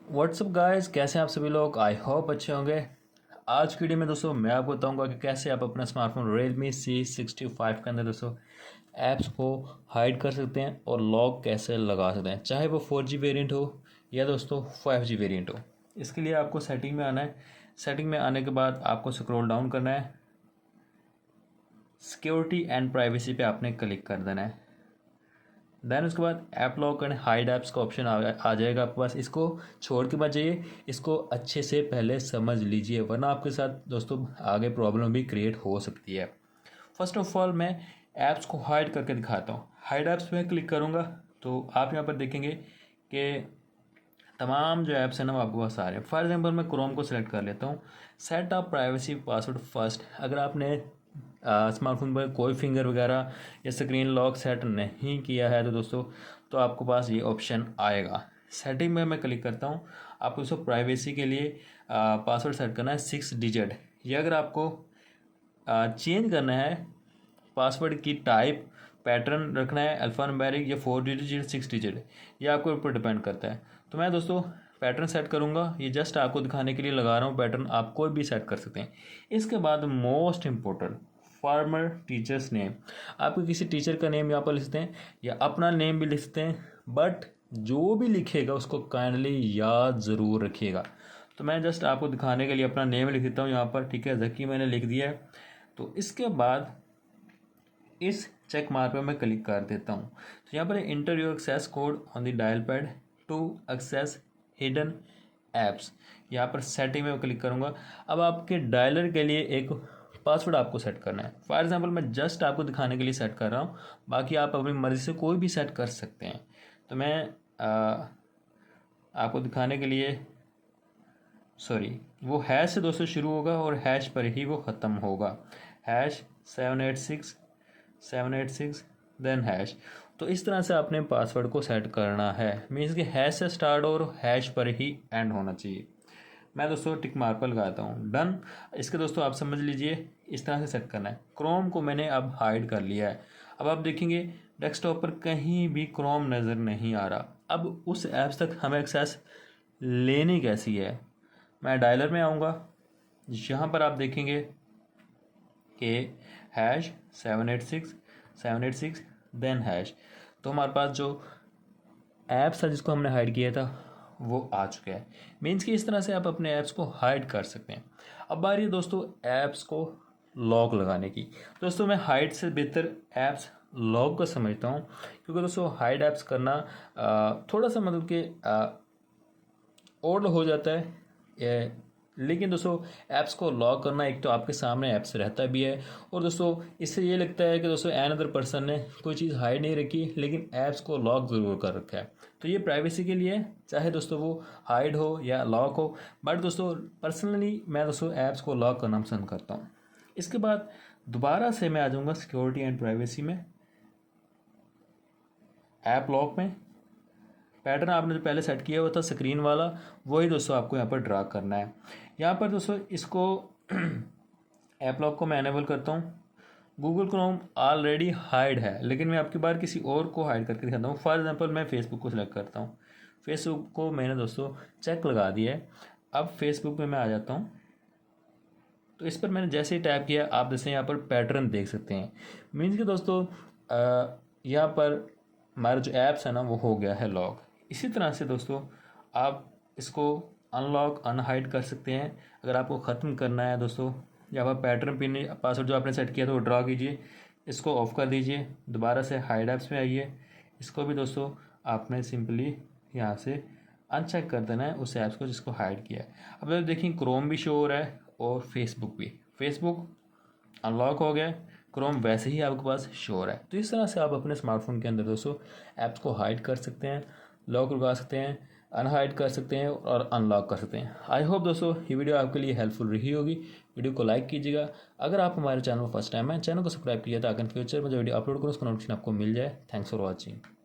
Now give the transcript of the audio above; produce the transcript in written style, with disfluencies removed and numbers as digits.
WhatsApp guys, कैसे हैं आप सभी लोग। आई होप अच्छे होंगे। आज की वीडियो में दोस्तों मैं आपको बताऊंगा कि कैसे आप अपना स्मार्टफोन Realme C65 के अंदर दोस्तों ऐप्स को हाइड कर सकते हैं और लॉक कैसे लगा सकते हैं, चाहे वो 4G वेरिएंट हो या दोस्तों 5G वेरिएंट हो। इसके लिए आपको सेटिंग में आना है। सेटिंग में आने के बाद आपको स्क्रॉल डाउन करना है, सिक्योरिटी एंड प्राइवेसी पे आपने क्लिक कर देना है। देन उसके बाद app lock and hide apps का ऑप्शन आ जाएगा आपके पास। इसको छोड़ के मत जाइए, इसको अच्छे से पहले समझ लीजिए, वरना आपके साथ दोस्तों आगे प्रॉब्लम भी क्रिएट हो सकती है। फर्स्ट ऑफ ऑल मैं ऐप्स को हाइड करके दिखाता हूँ। हाइड ऐप्स में क्लिक करूँगा तो आप यहाँ पर देखेंगे कि तमाम जो ऐप्स हैं ना वो आपके पास आ रहे हैं। फॉर एग्जांपल मैं क्रोम को सिलेक्ट कर लेता हूँ। Set up privacy password first. अगर आपने स्मार्टफोन पर कोई फिंगर वगैरह या स्क्रीन लॉक सेट नहीं किया है तो दोस्तों तो आपके पास ये ऑप्शन आएगा। सेटिंग में मैं क्लिक करता हूँ। आपको दोस्तों प्राइवेसी के लिए पासवर्ड सेट करना है 6 डिजिट। ये अगर आपको चेंज करना है पासवर्ड की टाइप पैटर्न रखना है अल्फ़ान्यूमेरिक या 4 डिजिट या 6 डिजिट, ये आपके ऊपर डिपेंड करता है। तो मैं दोस्तों पैटर्न सेट करूँगा। ये जस्ट आपको दिखाने के लिए लगा रहा हूँ पैटर्न, आप कोई भी सेट कर सकते हैं। इसके बाद most important farmer teachers name. आपको किसी टीचर का नेम यहाँ पर लिख सकते हैं या अपना नेम भी लिख सकते हैं, बट जो भी लिखेगा उसको काइंडली याद ज़रूर रखिएगा। तो मैं जस्ट आपको दिखाने के लिए अपना नेम लिख देता हूँ यहाँ पर, ठीक है। ज़की मैंने लिख दिया है। तो इसके बाद इस चेक मार्क पे मैं क्लिक कर देता हूँ। तो यहाँ पर enter your access code on the dial pad to access hidden apps. यहाँ पर सेटिंग में क्लिक करूँगा। अब आपके डायलर के लिए एक पासवर्ड आपको सेट करना है। फॉर एग्जांपल मैं जस्ट आपको दिखाने के लिए सेट कर रहा हूँ, बाकी आप अपनी मर्ज़ी से कोई भी सेट कर सकते हैं। तो मैं आपको दिखाने के लिए वो हैश से दोस्तों शुरू होगा और हैश पर ही वो ख़त्म होगा। Hash 786 then hash. तो इस तरह से आपने पासवर्ड को सेट करना है। मीन्स कि हैश से स्टार्ट और हैश पर ही एंड होना चाहिए। मैं दोस्तों टिक मार्क पर लगाता हूँ डन। इसके दोस्तों आप समझ लीजिए इस तरह से सेट करना है। क्रोम को मैंने अब हाइड कर लिया है। अब आप देखेंगे डेस्कटॉप पर कहीं भी क्रोम नज़र नहीं आ रहा। अब उस ऐप्स तक हमें एक्सेस लेनी कैसी है। मैं डायलर में आऊँगा। यहाँ पर आप देखेंगे कि हैश 786 देन हैश। तो हमारे पास जो ऐप्स था जिसको हमने हाइड किया था वो आ चुका है। मीन्स कि इस तरह से आप अपने ऐप्स को हाइड कर सकते हैं। अब बारी है दोस्तों ऐप्स को लॉक लगाने की। दोस्तों मैं हाइड से बेहतर ऐप्स लॉक को समझता हूँ, क्योंकि दोस्तों हाइड ऐप्स करना थोड़ा सा मतलब कि ओल्ड हो जाता है। लेकिन दोस्तों ऐप्स को लॉक करना, एक तो आपके सामने ऐप्स रहता भी है और दोस्तों इससे ये लगता है कि दोस्तों अनदर पर्सन ने कोई चीज़ हाइड नहीं रखी लेकिन ऐप्स को लॉक ज़रूर कर रखा है। तो ये प्राइवेसी के लिए, चाहे दोस्तों वो हाइड हो या लॉक हो। बट दोस्तों पर्सनली मैं दोस्तों ऐप्स को लॉक करना पसंद करता हूँ। इसके बाद दोबारा से मैं आ जाऊँगा सिक्योरिटी एंड प्राइवेसी में, ऐप लॉक में। पैटर्न आपने जो पहले सेट किया हुआ था स्क्रीन वाला, वही दोस्तों आपको यहाँ पर ड्रा करना है। यहाँ पर दोस्तों इसको ऐप लॉक को मैं एनेबल करता हूँ। गूगल क्रोम ऑलरेडी हाइड है, लेकिन मैं आपकी बार किसी और को हाइड करके दिखाता हूँ। फॉर एग्जांपल मैं फेसबुक को सिलेक्ट करता हूँ। फेसबुक को मैंने दोस्तों चेक लगा दिया है। अब फेसबुक में मैं आ जाता हूँ। तो इस पर मैंने जैसे ही टैप किया, आप जैसे यहाँ पर पैटर्न देख सकते हैं। मीन्स कि दोस्तों यहाँ पर हमारा जो ऐप्स है ना वो हो गया है लॉक। इसी तरह से दोस्तों आप इसको अनलॉक अनहाइड कर सकते हैं। अगर आपको ख़त्म करना है दोस्तों, या आप पैटर्न पिन पासवर्ड जो आपने सेट किया था वो ड्रा कीजिए, इसको ऑफ कर दीजिए, दोबारा से हाइड ऐप्स में आइए। इसको भी दोस्तों आपने सिंपली यहाँ से अनचेक कर देना है उस ऐप्स को जिसको हाइड किया है। अब आप देखिए क्रोम भी शो हो रहा है और फेसबुक भी। फेसबुक अनलॉक हो गया, क्रोम वैसे ही आपके पास शो हो रहा है। तो इस तरह से आप अपने स्मार्टफोन के अंदर दोस्तों ऐप्स को हाइड कर सकते हैं, लॉक लगा सकते हैं, अनहाइड कर सकते हैं और अनलॉक कर सकते हैं। आई होप दोस्तों ये वीडियो आपके लिए हेल्पफुल रही होगी। वीडियो को लाइक कीजिएगा। अगर आप हमारे चैनल पर फर्स्ट टाइम है, चैनल को सब्सक्राइब कीजिए ताकि फ्यूचर में जो वीडियो अपलोड करूँ उसका नोटिफिकेशन आपको मिल जाए। Thanks for watching.